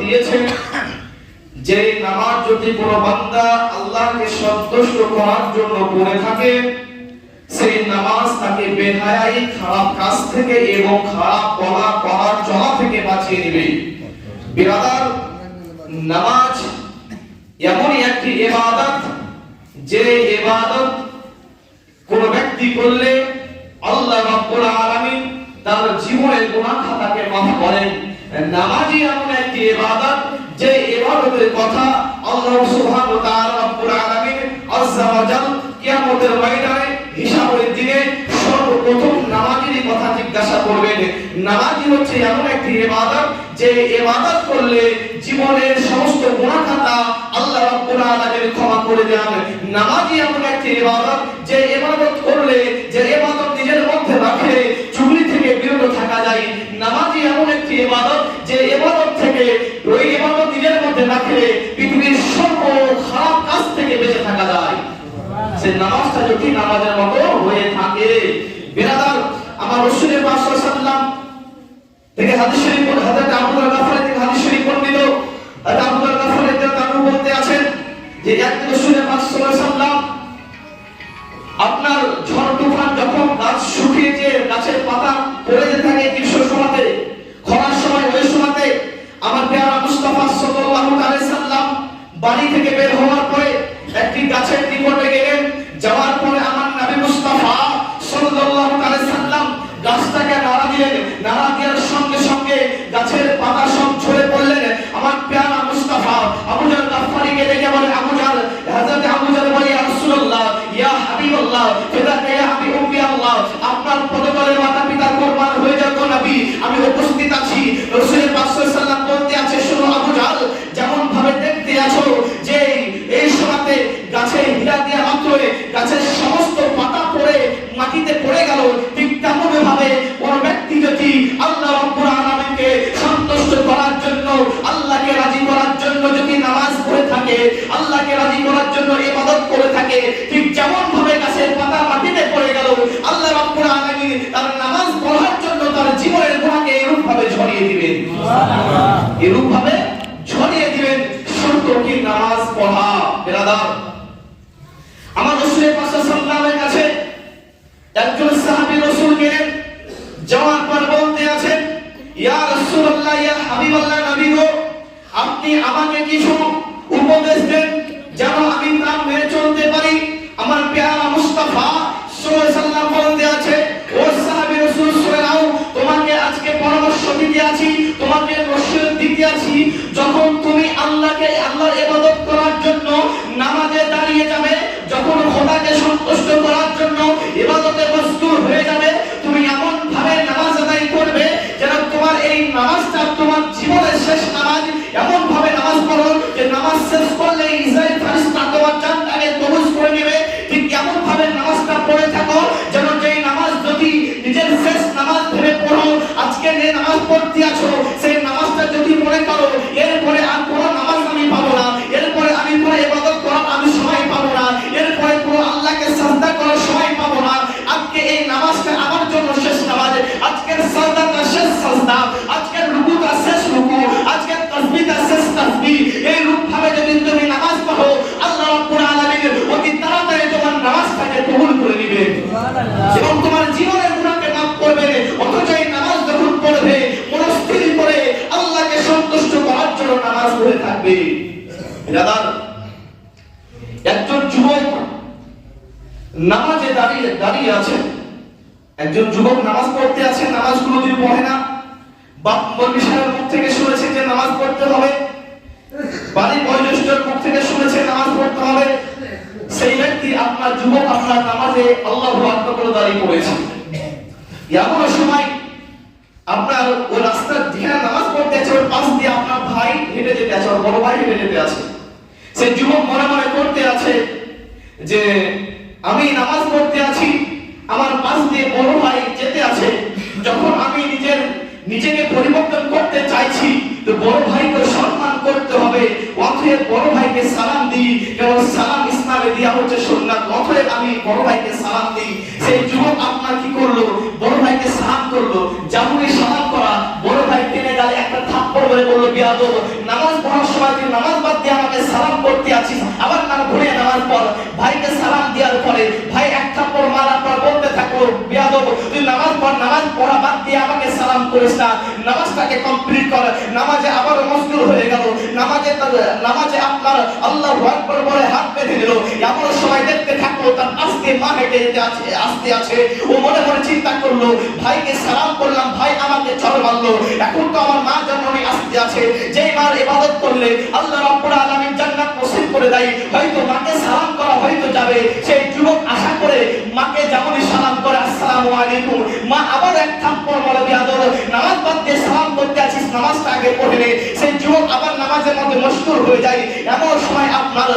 দিয়েছেন যে নামাজ যদি কোনো বান্দা আল্লাহকে সন্তুষ্ট করার জন্য পড়ে থাকে, সেই নামাজ তাকে বেহায়াই, খারাপ কাজ থেকে এবং খারাপ বলা করার চলা থেকে বাঁচিয়ে দিবে। বিরাদার, নামাজ এমনই একটি ইবাদত যে ইবাদত কোন ব্যক্তি করলে আল্লাহ রাব্বুল আলামিন তার জীবনের গুনাহ খাতাকে মাফ করেন। নামাজই এমন একটি ইবাদত যে ইবাদতের কথা আল্লাহ সুবহানাহু ওয়া তাআলা রাব্বুল আলামিন আযজা ওয়া জাল কিয়ামতের ময়দানে হিসাবের দিনে সর্বপ্রথম নামাজেরই কথা জিজ্ঞাসা করবেন। নামাজই হচ্ছে এমন একটি ইবাদত যে ইবাদত করলে জীবনের সমস্ত গুনাহ খাতা আল্লাহ রাব্বুল আলামিন ক্ষমা করে দেন। নামাজই এমন একটি ইবাদত যে ইবাদত করলে, যে ইবাদত নিজের মধ্যে রাখলে চুগলি থেকে বিরত থাকা যায়। নামাজই এমন একটি ইবাদত যে ইবাদত থেকে, ওই ইবাদত নিজের মধ্যে রাখলে পৃথিবীর সর্ব খারাপ কাজ থেকে বেঁচে থাকা যায়। সে নামাজটা যদি নামাজের মতো হয়ে থাকে। বিরাদার, আমার রাসূলের পাক সাল্লাল্লাহু আলাইহি ওয়াসাল্লাম থেকে হাদিস শরীফ, হযরত আবু গাফফার থেকে হাদিস শরীফ বর্ণিত, হযরত আবু গাফফার তাআলা বলতে আছেন যে একদিন রাসূলের পাক সাল্লাল্লাহু আলাইহি ওয়াসাল্লাম আপনার ঝড় তুফান যখন গাছ শুকিয়ে যে গাছের পাতা পড়ে যেতে থাকে গ্রীষ্মের সময়তে, খরার সময়, ওই সময়তে আমার প্রিয় মুস্তাফা সাল্লাল্লাহু আলাইহি সাল্লাম বাড়ি থেকে বের হওয়ার পরে একটি গাছের নিকটে গেলেন। যাওয়ার পরে আমার নবী মুস্তাফা সাল্লাল্লাহু আলাইহি সাল্লাম গাছটাকে নাড়া দিলেন। নাড়া দেওয়ার সঙ্গে সঙ্গে গাছের পাতা সব ঝরে পড়লেন। আমার প্রিয় মুস্তাফা আবু জার গাফফারিকে দেখে বলে, আবু জার, হযরত আবু জার বলে, ইয়া রাসূলুল্লাহ, ইয়া হাবিবাল্লাহ, ফিদাকা ইয়া হাবিব উম্মি আল্লাহ, আপনার পদতলে মাতা-পিতা কুরবান হয়ে যাক নবী, আমি উপস্থিত আছি। রাসূলের পাক সাল্লাল্লাহু আলাইহি সাল্লাম বলতে আছে, শোনো আবু জার, যেমন ভাবে দেখতে আছো যে এই সময়তে গাছে হীরা দেয়া মাত্রই গাছের সমস্ত পাতা পড়ে মাটিতে পড়ে গেল, ঠিক তেমন ভাবে কোন ব্যক্তি যদি আল্লাহ রাব্বুল আলামিনকে সন্তুষ্ট করার জন্য, আল্লাহকে রাজি করার জন্য যদি নামাজ পড়ে থাকে, আল্লাহকে রাজি করার জন্য ইবাদত করে থাকে, ঠিক যেমন ভাবে গাছের পাতা মাটিতে পড়ে গেল, আল্লাহ রাব্বুল আলামিন তার নামাজ পড়ার জন্য তার জীবনের গুনাহকে এরূপ ভাবে ঝরিয়ে দিবেন। সুবহানাল্লাহ, এরূপ ভাবে ঝরিয়ে দিবেন। শর্ত কি? নামাজ পড়া। বিরাদার, আমার রাসূলের পাক সাল্লাল্লাহু আলাইহি কাছে একজন সাহাবী রাসূল গেলেন। যাওয়ার পর বলতে আছেন, ইয়া রাসূলুল্লাহ, ইয়া হাবিবাল্লাহ, নবী গো, আপনি আমাকে কিছু উপদেশ দেন যেন আমি তা মেনে চলতে পারি। আমার প্রিয় মুস্তাফা সাল্লাল্লাহু আলাইহি সাল্লাম বলতে আছে, ও সাহাবী রাসূল, শুনে নাও, তোমাকে আজকে পরামর্শ দিতে আছি, তোমাকে নসিহত দিতে আছি। যখন তুমি আল্লাহকে, আল্লাহর ইবাদত করার জন্য নামাজে দাঁড়িয়ে যাবে, যখন খোদাকে সন্তুষ্ট করার জন্য ইবাদতে মশগুল হয়ে যাবে, তুমি এমন ভাবে নামাজ আদায় করবে যেন তোমার এই নামাজটা তোমার জীবনের শেষ নামাজ। এমন ভাবে নামাজ পড়ো যে নামাজ শেষ করলে ইসরাইল ফেরেশতা তোমার জানটাকে কবজ করে নেবে। ঠিক এমন ভাবে নামাজটা পড়ে থাকো যেন যেই নামাজ যদি নিজের শেষ নামাজ ভেবে পড়ো, আজকে যে নামাজ পড়তে আছো সেই নামাজটা যদি মনে করো এরপরে আর কোনো নামাজ আমি পাবো না, এরপরে আমি কোনো ইবাদত করার আমি সময় পাবো না, এরপরে কোনো আল্লাহকে সাজদা করার সময় পাবো না, আজকে এই নামাজটা আমার জন্য শেষ নামাজ, আজকের সাজদাটা শেষ সাজদা, আজকের রুকুটা শেষ রুকু, আজকের তাসবিহটা শেষ তাসবিহ, এই রূপ ভাবে যদি তুমি নামাজ পড়ো, আল্লাহ রাব্বুল আলামিন অতি তাড়াতাড়ি তোমার নামাজটাকে কবুল করে নেবেন। সুবহানাল্লাহ, এবং তোমার জীবনের গুনাহকে মাফ করবেন। অথচ এই নামাজ যখন পড়বে মনস্থির করে আল্লাহকে সন্তুষ্ট করার জন্য নামাজ পড়ে থাকবে। বিরাদার, একজন যুবক নামাজে দাঁড়িয়ে আছে, একজন যুবক নামাজ পড়তে আছে, নামাজ কোনোদিন পড়ে না। বাপ মনীষীর মুখ থেকে শুনেছে যে নামাজ পড়তে হবে, বাড়ির বয়োজ্যেষ্ঠের মুখ থেকে শুনেছে নামাজ পড়তে হবে। সেই ব্যক্তি, আপনার যুবক, আপনার নামাজে আল্লাহু আকবার বলে দাঁড়িয়ে পড়েছে। এমন সময় আপনার ওই রাস্তার দিকে নামাজ পড়তে আছে, ওর পাশ দিয়ে আপনার ভাই হেঁটে যেতে আছে, ওর বড় ভাই হেঁটে যেতে আছে। সেই যুবক মনে মনে করতে আছে যে আমি নামাজ পড়তে আছি, আমার পাশ দিয়ে বড় ভাই যেতে আছে, যখন আমি নিজেকে পরিবর্তন করতে চাইছি তো বড় ভাইকে সম্মান করতে হবে, অতএব বড় ভাইকে সালাম দিই, কারণ সালাম ইসলামে দেয়া হচ্ছে সুন্নাত, অতএব আমি বড় ভাইকে সালাম দিই। সেই যুবক আপনার কি করলো? বড় ভাইকে সালাম করলো। যেমনই সালাম করা, বড় ভাই টেনে গালে একটা থাপ্পড় মেরে বলল, বিয়া বেয়াদব, নামাজ পড়ার সময় তুই নামাজ বাদ দিয়ে আমাকে সালাম করতে আছিস, আবার না ঘুরে নামাজ পড়। ভাইকে সালাম দেওয়ার পরে ভাই এক থাপ্পড় মারার পর বলতে থাকো, বেয়াদব তুই নামাজ পড়, নামাজ পড়া বাদ দিয়ে আমাকে সালাম করিস না, নামাজটাকে কমপ্লিট কর। নামাজে আবার মশগুল হয়ে গেল, নামাজে আপনার আল্লাহু আকবার বলে হাত বেঁধে দিল। এমন সময় দেখতে থাকলো তার আস্তে মা হেঁটে যেতে আছে, আসতে আছে। ও মনে মনে চিন্তা করলো, ভাইকে সালাম করলাম, ভাই আমাকে চড় মারলো, এখন তো আমার মা জন্মনি আসতে আছে। যেই মার ইবাদত করলে আল্লাহ রাব্বুল আলামিন জান্নাত নসিব করে দেয়, হয়তো মাকে সালাম করা হয়তো যাবে। সেই যুবক আশা করে মাকে যেমনই সালাম করে আসসালামু আলাইকুম, মা আবার এক থাপ্পড় মারবে, বেয়াদব নামাজ বাদ দিয়ে সালাম করতে আছিস, নামাজটা আগে পড়ে নে। সেই যুবক আবার নামাজের মধ্যে মশগুল হয়ে যায়। এমন সময় আপনার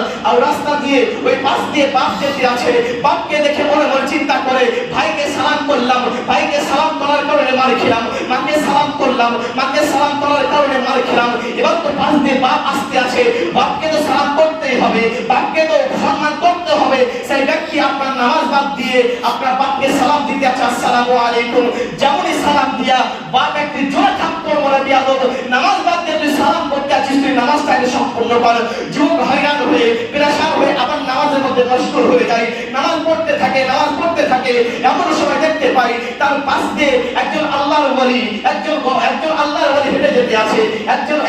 রাস্তা দিয়ে ওই পাশ দিয়ে বাপ যেতে আছে, বাপকে দেখে মনে মনে চিন্তা করে, ভাইকে সালাম করলাম, ভাইকে সালাম করার কারণে মার খেলাম, মাকে সালাম করলাম, মাকে সালাম করার কারণে মার খেলাম, এবার তো পাশ দিয়ে বাপ আসতে আছে, বাপকে তো সালাম করতেই হবে, বাপকে তো সম্মান করতে হবে। সেই ব্যক্তি আপনার নামাজ বাদ দিয়ে আপনার বাপকে সালাম দিতে আছে, আসসালামু আলাইকুম। যেমনই সালাম দিয়া বাপ একটি জোরে থাপ্পড় মারে, বেয়াদব নামাজ বাদ দিয়ে তুই সালাম করতে আছিস, তুই নামাজটাকে সম্পূর্ণ কর। যুবক হয়রান হয়ে পেরেশান হয়ে আবার নামাজের মধ্যে মশগুল হয়ে যায়, নামাজ পড়তে থাকে, নামাজ পড়তে থাকে। এমন সময় দেখতে পাই তার পাশ দিয়ে একজন আল্লাহর ওলি, একজন আল্লাহর ওলি হেঁটে যেতে আছে, একজন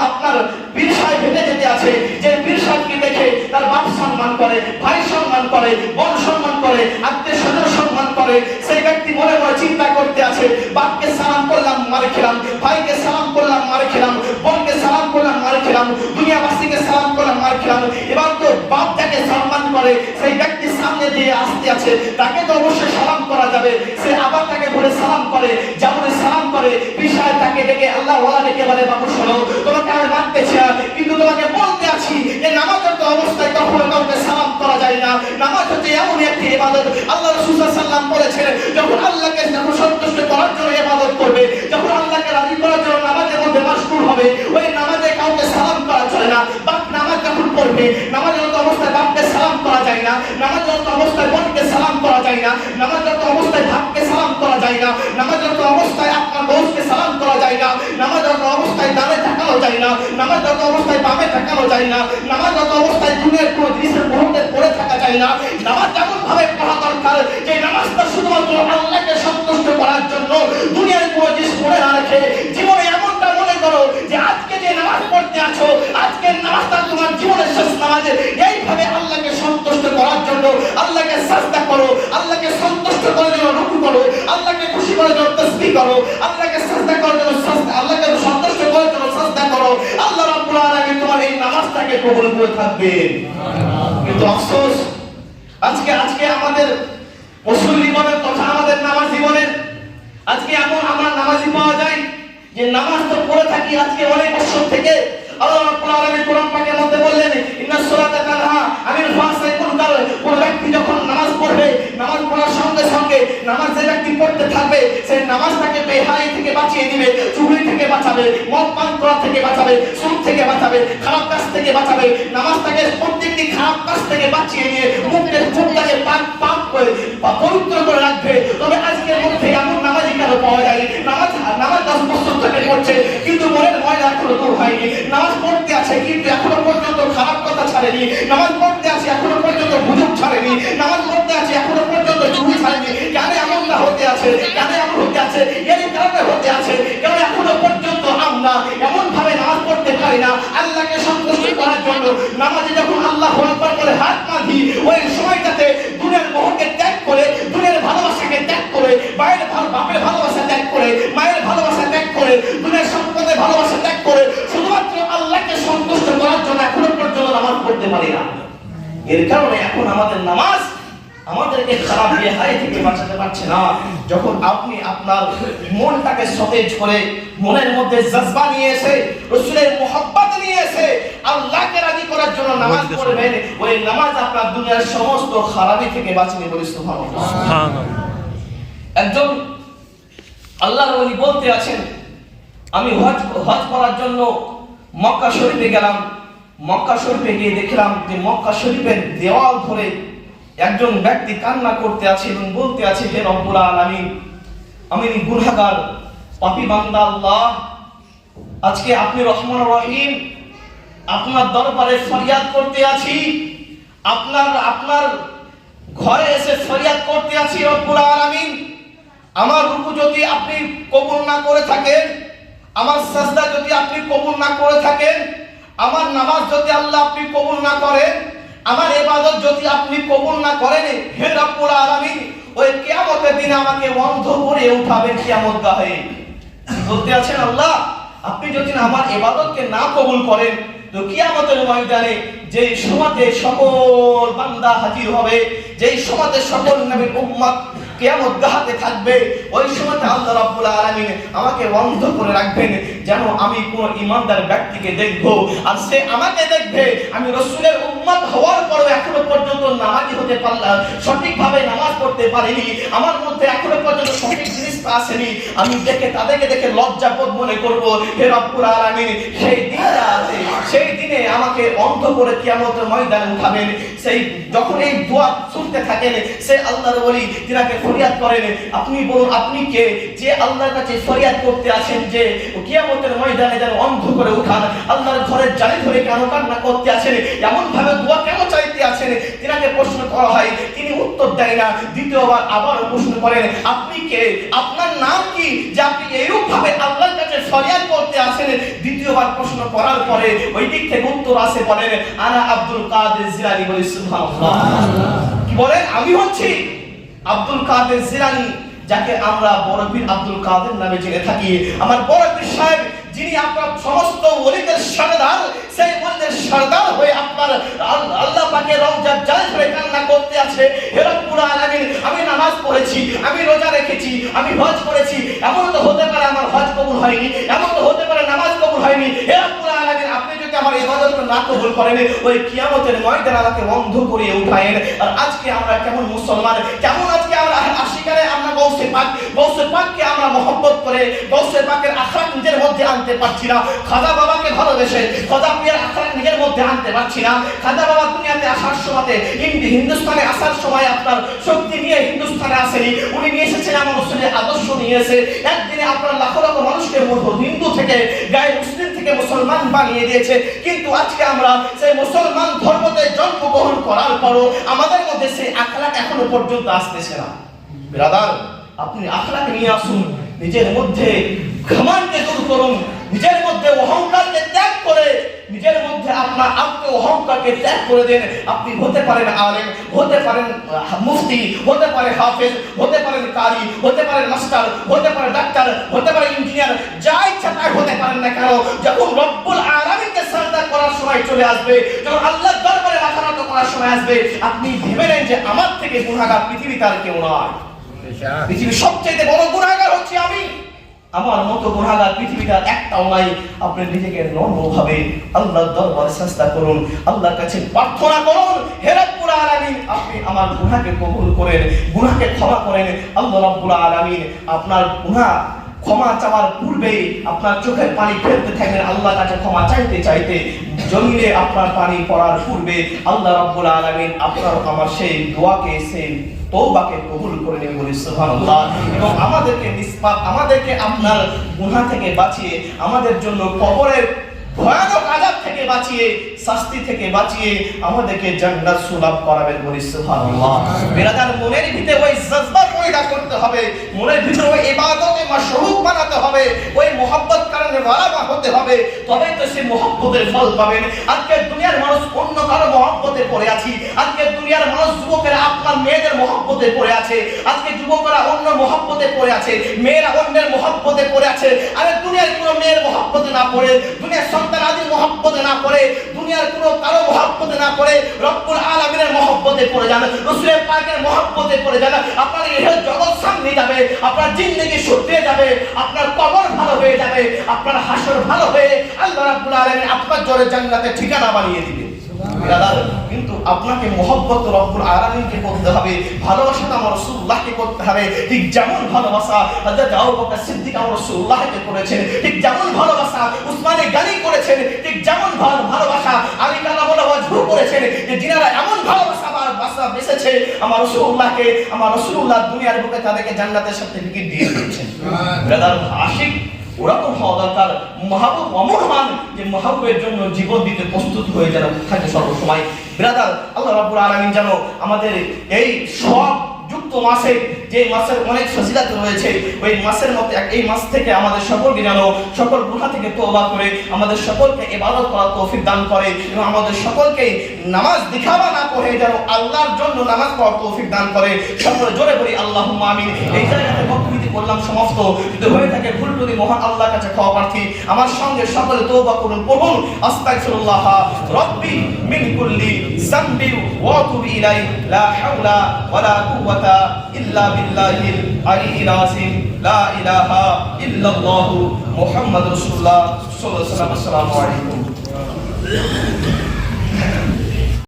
আপনার পীর সাহেব হেঁটে যেতে আছে। যে পীর সাহেবকে দেখে তার বাপ সম্মান করে, ভাই সম্মান করে, বোন সম্মান করে, আত্মীয় স্বজন সম্মান করে। সেই ব্যক্তি মনে মনে চিন্তা করতে আছে, বাপকে সালাম করলাম মার খেলাম, ভাইকে সালাম করলাম মার খেলাম, বোনকে সালাম করলাম মার খেলাম, দুনিয়াবাসীকে সালাম করলাম মার খেলাম। এবার তো বাপ যাকে সম্মান করে সেই ব্যক্তি সামনে দিয়ে আসতে আছে, তাকে তো অবশ্যই সালাম করা যাবে। সে আবার তাকে ঘুরে সালাম করে, যেমন সালাম করে পীর সাহেব তাকে ডেকে আল্লাহ ওয়ালা ডেকে বলে, বাবু শোনো, তোমাকে আমি মানতেছি না, কিন্তু তোমাকে বলতে আছি যে নামাজের তো অবস্থায় কখনো কাউকে সালাম করা যায় না। নামাজ হচ্ছে এমন একটি ইবাদত, আল্লাহ রাসূল সাল্লাল্লাহু আলাইহি ওয়াসাল্লাম বলেছেন, যখন আল্লাহকে সন্তুষ্ট করার জন্য ইবাদত করবে, যখন আল্লাহকে রাজি করার জন্য নামাজের মধ্যে মশগুল হবে, ওই নামাজে কাউকে সালাম করা চলে না। বাপ নামাজ যখন পড়বে, নামাজরত অবস্থায় বাপকে সালাম করা যায় না, নামাজরত অবস্থায় বোনকে সালাম করা যায় না, নামাজরত অবস্থায় ভাইকে সালাম করা যায় না, নামাজরত অবস্থায় আপনার বউকে সালাম করা যায় না, নামাজরত অবস্থায় ডানে তাকানো যায় না, নামাজরত অবস্থায় বামে তাকানো যায় না, নামাজরত অবস্থায় দুনিয়ার কোনো জিনিসের মুহূর্তে পড়ে থাকা যায় না। নামাজ যেমন ভাবে পড়া দরকার, যে নামাজটা শুধুমাত্র আল্লাহকে সন্তুষ্ট করার জন্য, দুনিয়ার কোনো জিনিস পড়ে না রেখে জীবনে এমনটা মনে করো যে আজকে যে নামাজ পড়তে আছো, আজকের নামাজটা তোমার জীবনের শেষ নামাজ। এইভাবে আল্লাহকে সন্তুষ্ট করার জন্য আল্লাহকে সাজদা করো, আল্লাহকে সন্তুষ্ট করার জন্য রুকু করো, আল্লাহকে খুশি করার জন্য তাসবিহ করো, আল্লাহকে সাজদা করার জন্য সাজদা, আল্লাহকে সন্তুষ্ট করার জন্য সাজদা করো। আল্লাহ রাব্বুল আলামিন তোমার এই নামাজটাকে কবুল করে থাকবেন। কিন্তু আফসোস, আজকে আমাদের মুসলিম জীবনের কথা, আমাদের নামাজ জীবনের আজকে এমন আমরা নামাজি পাওয়া যায় যে নামাজ তো পড়ে থাকি আজকে অনেক বছর থেকে। আল্লাহ রাব্বুল আলামিন কোরআন পাকের মধ্যে বললেন, ইন্নাস সালাতা তানহা আনিল ফাহশাই ওয়াল মুনকার। কোন ব্যক্তি যখন নামাজ পড়বে, নামাজ পড়ার সঙ্গে সঙ্গে নামাজ যে ব্যক্তি পড়তে থাকবে, সে নামাজটাকে বেহায়াই থেকে বাঁচিয়ে দিবে, চুগলি থেকে বাঁচাবে, মদ পান করা থেকে বাঁচাবে, সুদ থেকে বাঁচাবে, খারাপ কাজ থেকে বাঁচাবে। নামাজটাকে প্রত্যেকটি খারাপ কাজ থেকে বাঁচিয়ে নিয়ে মুখটাকে পাক করে পবিত্র করে রাখবে। তবে আজকের মধ্যে এমন নামাজি কেন পাওয়া যায়, নামাজ 10 বছর থেকে পড়ছে কিন্তু মনের ময়লা এখনো দূর হয়নি, নামাজ পড়তে আছে কিন্তু এখনো পর্যন্ত খারাপ কথা ছাড়েনি, নামাজ পড়তে আছে এখনো পর্যন্ত গুজব ছাড়েনি, নামাজ পড়তে আছে এখনো পর্যন্ত চুরি ছাড়েনি। কেন এমনটা হতে আছে, কেন এমন হতে আছে, এই কারণে হতে আছে কারণ এখনো পর্যন্ত আমরা এমন ভাবে নামাজ পড়তে পারি না আল্লাহকে সন্তুষ্ট করার জন্য। নামাজে যখন আল্লাহু আকবার বলে হাত বাঁধি, ওই সময়টাতে দুনিয়ার মোহকে ত্যাগ করে, দুনিয়ার ভালোবাসাকে ত্যাগ করে, বাপের ভালোবাসা ত্যাগ করে, মায়ের ভালোবাসা ত্যাগ করে, দুনিয়ার সম্পদের ভালোবাসা ত্যাগ করে শুধুমাত্র আল্লাহকে সন্তুষ্ট করার জন্য এখনো পর্যন্ত নামাজ পড়তে পারি না। এর কারণে এখন আমাদের নামাজ আমাদেরকে খারাপ বেহায়া থেকে বাঁচাতে পারছে না। যখন আপনি আপনার মনটাকে সতেজ করে, মনের মধ্যে জজবা নিয়ে এসে, রাসূলের মুহাব্বত নিয়ে এসে আল্লাহকে রাজি করার জন্য নামাজ পড়বেন, ওই নামাজ আপনার দুনিয়ার সমস্ত খারাপি থেকে বাঁচিয়ে বলি সুবহানাল্লাহ। একজন আল্লাহর ওলি বলতে আছেন, আমি হজ করার জন্য মক্কা শরীফে গেলাম। মক্কা শরীফে গিয়ে দেখলাম যে মক্কা শরীফের দেওয়াল ধরে একজন ব্যক্তি কান্না করতে আছে এবং বলতে আছে, হে রব্বুল আলামিন, আমি গুনাহগার পাপী বান্দা আল্লাহ, আজকে আপনি রহমান রহিম, আপনার দরবারে ফরিয়াদ করতে আছি, আপনার ঘরে এসে ফরিয়াদ করতে আছি রব্বুল আলামিন। আমার রুকু যদি আপনি কবুল না করে থাকেন, আমার সাজদা যদি আপনি কবুল না করে থাকেন, আমার নামাজ যদি আল্লাহ আপনি কবুল না করেন, আমার ইবাদত যদি আপনি কবুল না করেন, হে রব্বুল আলামিন, ওই কিয়ামতের দিন আমাকে অন্ধ করে উঠাবেন কিয়ামতগাহে। বলতে আছেন আল্লাহ, আপনি যদি আমার ইবাদতকে না কবুল করেন, তো কিয়ামতের ময়দানে যে সময়তে সকল বান্দা হাজির হবে, যেই সময়তে সকল নবীর উম্মত কিয়ামতগাহে থাকবে, ওই সময়তে আল্লাহ রাব্বুল আলামিন আমাকে অন্ধ করে রাখবেন, যেন আমি কোন ইমানদার ব্যক্তিকে দেখব আর সে আমাকে দেখবে। আমি রাসূলের উম্মত হওয়ার পরেও এখনো পর্যন্ত নামাজি হতে পারলাম, সঠিকভাবে নামাজ পড়তে পারিনি, আমার মধ্যে এখনো পর্যন্ত সঠিক জিনিসটা আসেনি। আমি তাদেরকে দেখে লজ্জাবোধ মনে করব। হে রব্বুল আলামিন, সেই দিনটা আছে, সেই দিনে আমাকে অন্ধ করে কিয়ামতের ময়দানে উঠাবেন। সেই যখন এই দোয়া শুনতে থাকেন, সে আল্লাহর ওলি তিনাকে ফরিয়াদ করেন, আপনি বলুন আপনি কে, যে আল্লাহর কাছে ফরিয়াদ করতে আছেন যে কিয়ামতের ময়দানে যেন অন্ধ করে উঠান, আল্লাহর ঘরের জালি ধরে কেন কান্না করতে আছেন, এমন ভাবে দোয়া কেন চাইতে আছেন, তিনাকে প্রশ্ন করা হয়, তিনি উত্তর দেয় না। দ্বিতীয়বার আবারও প্রশ্ন করেন, আপনি কে, আপনার নাম কি, যে আপনি এইরূপ ভাবে আল্লাহর কাছে ফরিয়াদ করতে আছেন। দ্বিতীয়বার প্রশ্ন করার পরে ওই দিক থেকে উত্তর আসে, বলেন আনা আব্দুল কাদের জিলানী। বলি সুবহানাল্লাহ। কি বলেন? আমি হচ্ছি আব্দুল কাদের জিলানী, যাকে আমরা বড় পীর আব্দুল কাদের নামে জেনে থাকি। আমার বড় পীর সাহেব, যিনি আপনার সমস্ত ওলিদের সরদার, সেই ওলিদের সরদার হয়ে আপনার আল্লাহ পাকের রওজার জালে ধরে কান্না করতে আছে। হে রব্বুল আলামিন, আমি নামাজ পড়েছি, আমি রোজা রেখেছি, আমি হজ করেছি, এমন তো হতে পারে আমার হজ কবুল হয়নি, এমন তো হতে পারে নামাজ কবুল হয়নি। হে রব্বুল আলামিন, আপনি যদি আমার ইবাদত না কবুল করেন, ওই কিয়ামতের ময়দানে আমাকে অন্ধ করে উঠায়েন। আর আজকে আমরা কেমন মুসলমান, কেমন আজকে আমরা আশিকারে আমরা গৌসে পাককে আমরা মহব্বত করে গৌসে পাকের আখলাক নিজের মধ্যে আনতে পারছি না। খাজা বাবাকে ভালোবেসে খাজা পিয়ার আখলাক নিজের মধ্যে আনতে পারছি না। খাজা বাবা দুনিয়াতে আসার সময়, হিন্দুস্তানে আসার সময় আপনার শক্তি নিয়ে হিন্দুস্তানে আসেনি, উনি নিয়ে এসেছেন আমার মুসলিমের আদর্শ নিয়ে এসে একদিনে আপনার লাখো লাখো মানুষকে হিন্দু থেকে গায়ে মুসলিম থেকে মুসলমান বানিয়ে দিয়েছে। কিন্তু আজকে আমরা সেই মুসলমান ধর্মতে জন্মগ্রহণ করার পরও আমাদের মধ্যে সেই আখলাক এখনো পর্যন্ত আসতেছে না। ব্রাদার, আপনি আখলাক নিয়ে আসুন, নিজের মধ্যে ঘমণ্ডকে দূর করুন, নিজের মধ্যে অহংকারকে ত্যাগ করে, নিজের মধ্যে আপনার আত্ম অহংকারকে ত্যাগ করে দেন। আপনি হতে পারেন আলেম, হতে পারেন মুফতি, হতে পারে হাফেজ, হতে পারেন কারি, হতে পারেন মাস্টার, হতে পারে ডাক্তার, হতে পারে ইঞ্জিনিয়ার, যা ইচ্ছা তাই হতে পারেন না কেন, যখন রব্বুল আলামিনকে সাজদা করার সময় চলে আসবে, যখন আল্লাহর দরবারে মাথা নত করার সময় আসবে, আপনি ভেবে নেন যে আমার থেকে গুনাহগার পৃথিবীতে আর কেউ নয়। পৃথিবীর সবচেয়ে বড় গুনাহগার হচ্ছি আমি, আমার মতো গুনাহগার পৃথিবীতে আর একটাও নাই। আপনি নিজেকে নম্রভাবে আল্লাহর দরবারে সাজদা করুন, আল্লাহর কাছে প্রার্থনা করুন, হে রব্বুল আলামিন, আপনি আমার গুনাহকে কবুল করেন, গুনাহকে ক্ষমা করেন। আল্লাহ রব্বুল আলামিন আপনার গুনাহ ক্ষমা চাওয়ার পূর্বে আপনার চোখের পানি ফেলতে থাকবেন আল্লাহর কাছে ক্ষমা চাইতে চাইতে। জমিনে আপনার পানি পড়ার পূর্বে আল্লাহ রাব্বুল আলামিন আপনার আমার সেই দোয়াকে, সেই তওবাকে কবুল করে নেবেন। বলি সুবহানাল্লাহ। এবং আমাদেরকে আপনার গুনাহ থেকে বাঁচিয়ে, আমাদের জন্য কবরের ভয়ানক আযাব থেকে বাঁচিয়ে, শাস্তি থেকে বাঁচিয়ে আমাদেরকে জান্নাত সুলাভ করাবেন। বলি সুবহানাল্লাহ। বিরাদার, মনের ভিতরে ওই জজবা পয়দা করতে হবে, মনের ভিতরে ওই ইবাদতে মাশরুফ বানাতে হবে, ওই মুহাব্বত কারণে ওয়ালাবা হতে হবে, তবেই তো সেই মুহাব্বতের ফল পাবেন। আজকে দুনিয়ার মানুষ অন্য কারো মুহাব্বতে পড়ে আছে, আজকে দুনিয়ার মানুষ যুবকেরা আপনার মেয়েদের মুহাব্বতে পড়ে আছে, আজকে যুবকরা অন্য মুহাব্বতে পড়ে আছে, মেয়েরা অন্যের মুহাব্বতে পড়ে আছে। আরে দুনিয়ার কোনো মেয়ের মুহাব্বতে না পড়ে, দুনিয়ার সন্তান আদির মুহাব্বতে না পড়ে, দুনিয়ার কোনো কারো মুহাব্বতে না পড়ে, রব্বুল আলামিনের মুহাব্বতে পড়ে যান, রাসূলের পাকের মুহাব্বতে পড়ে যান, আপনার ইহল জগৎ সামনে যাবে, আপনার জিন্দেগি শুধরে যাবে, আপনার কবর ভালো হয়ে যাবে, আপনার হাসর ভালো হয়ে আল্লাহ রাব্বুল আলামিন আপনার জোরে জান্নাতে ঠিকানা বানিয়ে দিবে। কিন্তু আপনাকে মুহাব্বত রব্বুল আলামিনকে করতে হবে, ভালোবাসাটা আমার রাসূলুল্লাহকে করতে হবে। ঠিক যেমন ভালোবাসা হযরত আবু বকর সিদ্দিক আমার রাসূলুল্লাহকে করেছেন, ঠিক যেমন ভালোবাসা উসমানে গনি করেছেন, ঠিক যেমন ভালোবাসা আলী কারামাল্লাহু ওয়াজহু করেছেন, যে যিনারা এমন ভালোবাসা বেসেছে আমার রাসূলুল্লাহকে, আমার রাসূলুল্লাহ দুনিয়ার বুকে তাদেরকে জান্নাতের সার্টিফিকেট দিয়ে দিয়েছেন। ব্রাদার, আশিক ওরা তো হওয়া দরকার মাহবুব অমর হন, যে মাহবুবের জন্য জীবন দিতে প্রস্তুত হয়ে যেন থাকে সর্বসময়। ব্রাদার, আল্লাহ রাব্বুল আলামিন যেন আমাদের এই সব যুক্ত মাসে, যে মাসের অনেক ফজিলত রয়েছে, ওই মাসের মধ্যে এই মাস থেকে আমাদের সকলকে যেন সকল গুনাহ থেকে তওবা করে আমাদের সকলকে ইবাদত করার তৌফিক দান করে, এবং আমাদের সকলকে নামাজ দিখাবা না পড়ে যেন আল্লাহর জন্য নামাজ পড়ার তৌফিক দান করে। সকলে জোরে বলি আল্লাহুম্মা আমিন। এই জায়গাতে বক্তব্য করলাম সমাপ্ত। যদি হয়ে থাকে ভুল ত্রুটি মহান আল্লাহর কাছে ক্ষমা প্রার্থী। আমার সঙ্গে সকলে তওবা করুন, পড়ুন আস্তাগফিরুল্লাহ রাব্বি মিন কুল্লি যামবি ওয়া আতুবু ইলাইহি লা হাওলা ওয়ালা কুওয়াতা ইল্লা বিল্লাহিল আলিয়্যিল আযীম। লা ইলাহা ইল্লাল্লাহু মুহাম্মাদুর রাসূলুল্লাহ সাল্লাল্লাহু আলাইহি ওয়াসাল্লাম। আসসালামু আলাইকুম।